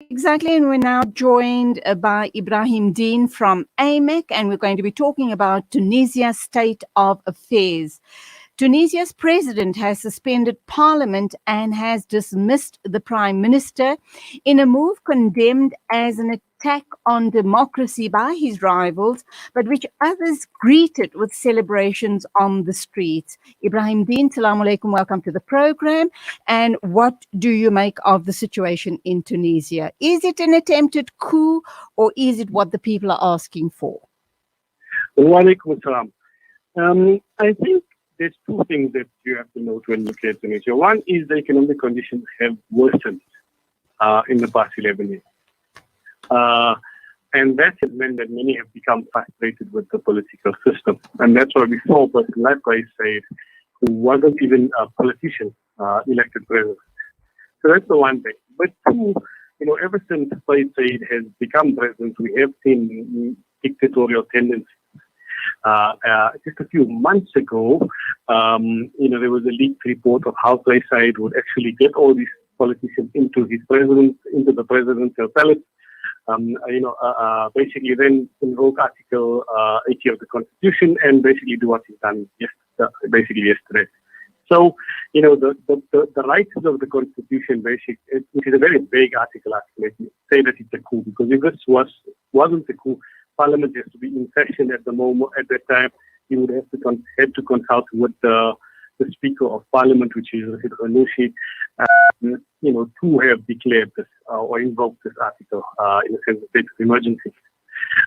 Exactly, and we're now joined by Ebrahim Deen from AMEC, and we're going to be talking about Tunisia's state of affairs. Tunisia's president has suspended parliament and has dismissed the prime minister in a move condemned as an attack on democracy by his rivals, but which others greeted with celebrations on the streets. Ibrahim Deen, Salaam alaikum, welcome to the program. And what do you make of the situation in Tunisia? Is it an attempted coup or is it what the people are asking for? Walaikum assalam. I think there's two things that you have to note when looking at Tunisia. One is the economic conditions have worsened in the past 11 years. And that has meant that many have become frustrated with the political system. And that's why we saw a person like Qais Said, who wasn't even a politician, elected president. So that's the one thing. But two, ever since Qais Said has become president, we have seen dictatorial tendencies. Just a few months ago, there was a leaked report of how Qais Said would actually get all these politicians into the presidential palace. Basically then invoke Article 80 of the Constitution and basically do what he's done yesterday. So, the rights of the Constitution, which is a very vague article, actually, say that it's a coup, because if this wasn't a coup, Parliament has to be in session at that time. You would have to consult with the Speaker of Parliament, which is Ghanouchi, to have declared this or invoked this article in a sense of state of emergency.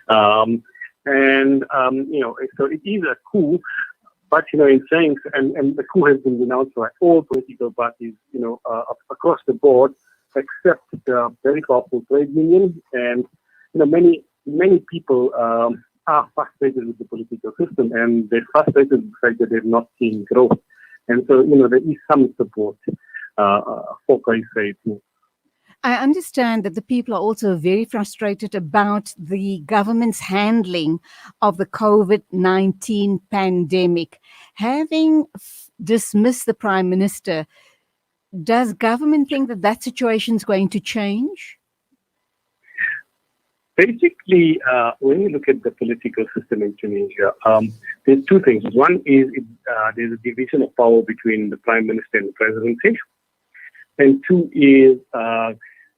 So it is a coup, but in saying, and the coup has been denounced by all political parties, across the board, except the very powerful trade union, and many people are frustrated with the political system, and they're frustrated with the fact that they're not seeing growth. And so, there is some support for Qais Said. I understand that the people are also very frustrated about the government's handling of the COVID-19 pandemic. Having dismissed the prime minister, does government think that situation is going to change? Basically, when you look at the political system in Tunisia, there's two things. One is there's a division of power between the prime minister and the presidency. And two is,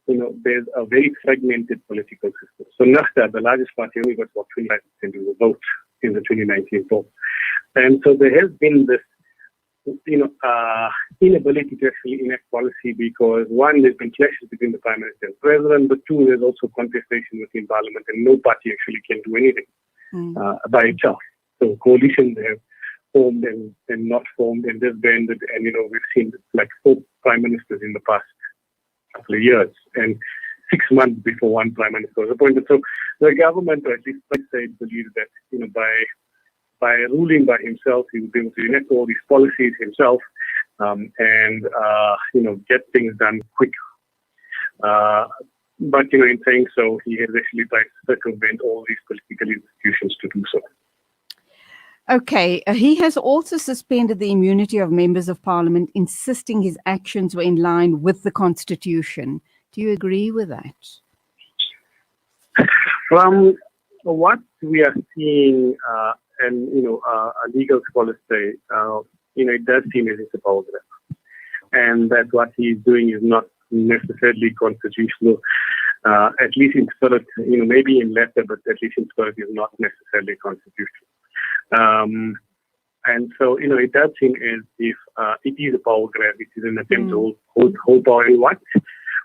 there's a very fragmented political system. So Nahda, the largest party, only got about 25% of the vote in the 2019 poll. And so there has been this, inability to actually enact policy because, one, there's been clashes between the prime minister and president, but two, there's also contestation within parliament, and no party actually can do anything by itself. So coalitions have formed and not formed and disbanded, and we've seen like 4 prime ministers in the past couple of years, and 6 months before one prime minister was appointed. So the government, or at least Qais Said, believes that by ruling by himself, he would be able to enact all these policies himself and get things done quick. But in saying so, he has actually tried to circumvent all these political institutions to do so. Okay, he has also suspended the immunity of members of parliament, insisting his actions were in line with the constitution. Do you agree with that? From what we are seeing, legal scholars say, it does seem as it's a power grab, and that what he's doing is not necessarily constitutional, at least in spirit, maybe in letter, but at least in spirit is not necessarily constitutional. And so, it does seem as if it is a power grab. It is an attempt to hold power. And what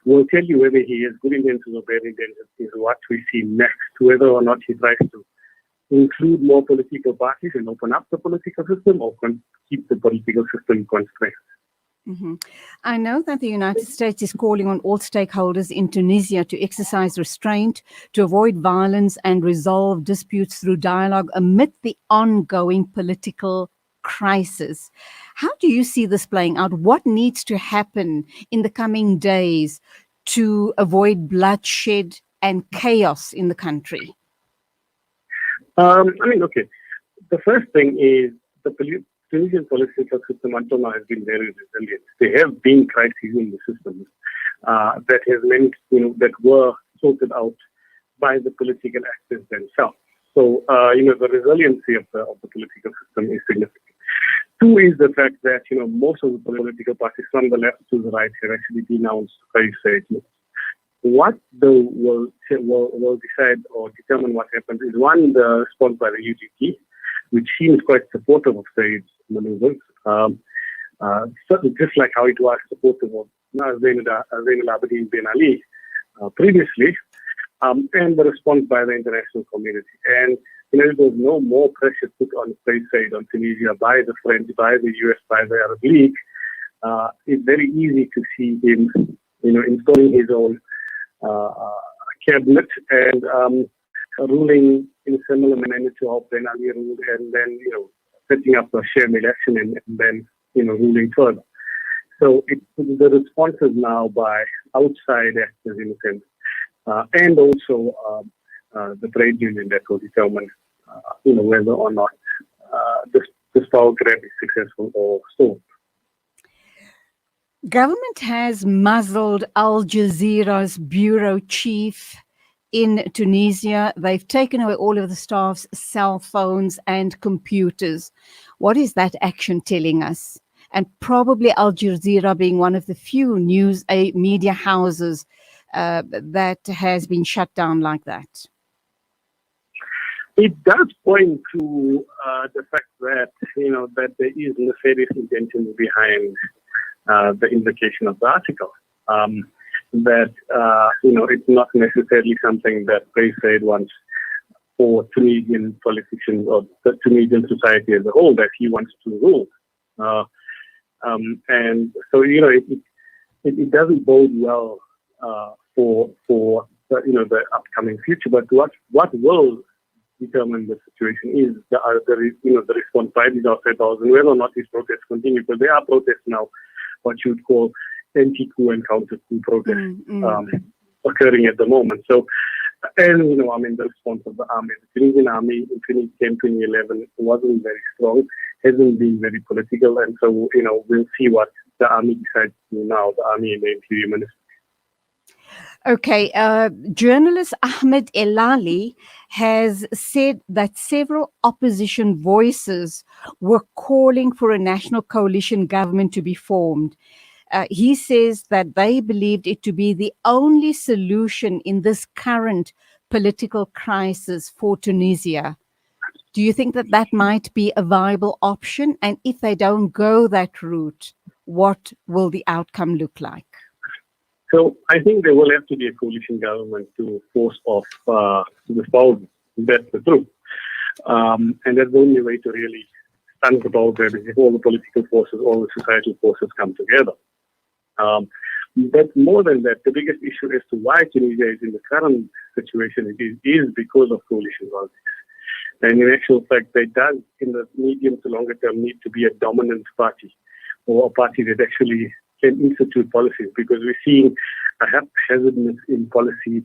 will tell you whether he has good intentions or bad intentions is what we see next, whether or not he tries to include more political parties and open up the political system, or keep the political system constrained. Mm-hmm. I know that the United States is calling on all stakeholders in Tunisia to exercise restraint, to avoid violence and resolve disputes through dialogue amid the ongoing political crisis. How do you see this playing out? What needs to happen in the coming days to avoid bloodshed and chaos in the country? The first thing is the Tunisian political system until now has been very resilient. There have been crises in the system, that has meant, that were sorted out by the political actors themselves. So, the resiliency of the political system is significant. Two is the fact that, most of the political parties from the left to the right have actually denounced failed state moves. What will decide or determine what happens is, one, the response by the UGT, which seems quite supportive of Said's maneuvers, certainly just like how it was supportive of Zain al-Abidin bin Ali previously, and the response by the international community. And there was no more pressure put on Said, on Tunisia, by the French, by the US, by the Arab League. It's very easy to see him, installing his own cabinet and ruling in a similar manner to how Ben Ali ruled, and then, setting up a sham election and then, ruling further. So the responses now by outside actors, in a sense, and also the trade union, that will determine, whether or not this power grab is successful or stalled. Government has muzzled Al Jazeera's bureau chief in Tunisia. They've taken away all of the staff's cell phones and computers. What is that action telling us? And probably Al Jazeera being one of the few news media houses that has been shut down like that. It does point to the fact that, that there is nefarious intention behind the invocation of the article. That, it's not necessarily something that Said wants for Tunisian politicians or the Tunisian society as a whole, that he wants to rule. And so, it doesn't bode well for the upcoming future. But what will determine the situation is the response by these outside powers, and whether or not these protests continue. Because there are protests now, what you would call anti-coup and counter-coup protests occurring at the moment. So, and the response of the army, the Tunisian army in 2010, 2011 wasn't very strong, hasn't been very political, and so we'll see what the army decides to do now, the army and the interior ministry. Okay, journalist Ahmed Elali has said that several opposition voices were calling for a national coalition government to be formed. He says that they believed it to be the only solution in this current political crisis for Tunisia. Do you think that that might be a viable option? And if they don't go that route, what will the outcome look like? So I think there will have to be a coalition government to force off the power. That's the truth. And that's the only way to really stand the power grab, is if all the political forces, all the societal forces come together. But more than that, the biggest issue as to why Tunisia is in the current situation is because of coalition politics. And in actual fact, there does, in the medium to longer term, need to be a dominant party, or a party that actually can institute policies, because we're seeing a haphazardness in policy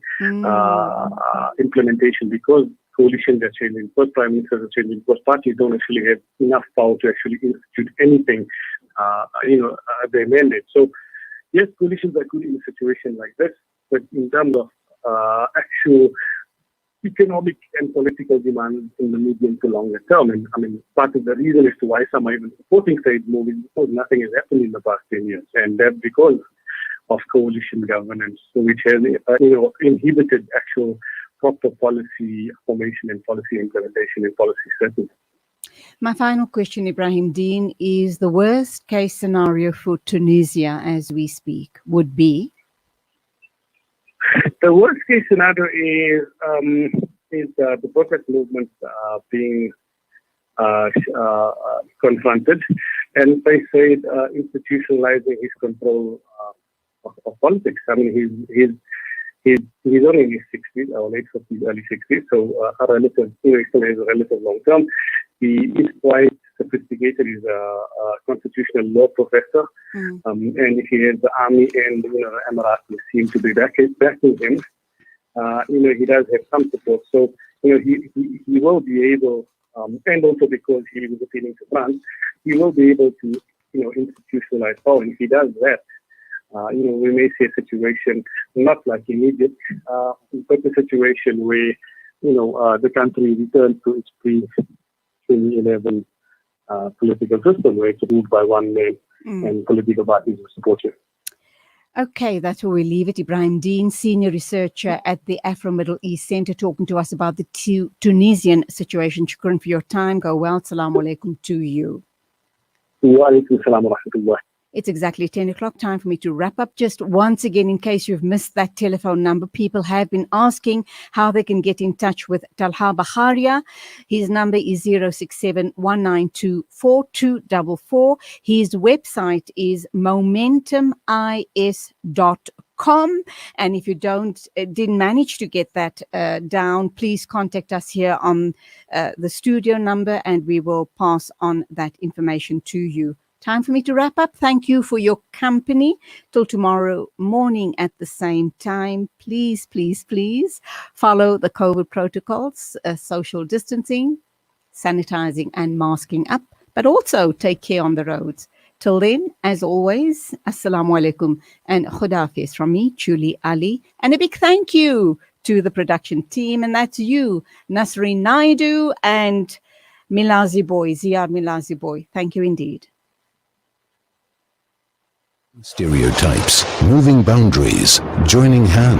implementation, because coalitions are changing, because prime ministers are changing, because parties don't actually have enough power to actually institute anything, their mandate. So, yes, coalitions are good in a situation like this, but in terms of actual economic and political demands in the medium to longer term, and part of the reason as to why some are even supporting Said's move is because nothing has happened in the past 10 years, and that's because of coalition governance, which has inhibited actual proper policy formation and policy implementation and policy settlement. My final question, Ebrahim Deen, is the worst case scenario for Tunisia as we speak would be? The worst case scenario is the protest movement being confronted, and they said institutionalizing his control of politics. He's only in his 60s, or late 50s, early 60s, so a relative, he still has a relative long term. He is quite sophisticated. He's a constitutional law professor, and he has the army and the Emiratis seem to be backing him. He does have some support, so he will be able, and also because he was appealing to France, he will be able to institutionalize power. And if he does that, we may see a situation, not like immediate, but a situation where, the country returns to its pre-2011 political system, where it's ruled by one man and political parties who support him. Okay, that's where we leave it. Ebrahim Deen, senior researcher at the Afro-Middle East Center, talking to us about the Tunisian situation. Shukran for your time. Go well. Assalamu alaikum to you. Wa alaikum assalam wa rahmatullah. It's exactly 10 o'clock. Time for me to wrap up. Just once again, in case you've missed that telephone number, people have been asking how they can get in touch with Talha Bakharia. His number is 067-192-4244. His website is momentumis.com. And if you didn't manage to get that down, please contact us here on the studio number and we will pass on that information to you. Time for me to wrap up. Thank you for your company. Till tomorrow morning at the same time. Please, please, please follow the COVID protocols, social distancing, sanitizing and masking up, but also take care on the roads. Till then, as always, Assalamu alaikum and Khudafiz from me, Julie Ali. And a big thank you to the production team. And that's you, Nasreen Naidu and Milazi Boy, Ziyad Milazi Boy. Thank you indeed. Stereotypes, moving boundaries, joining hands.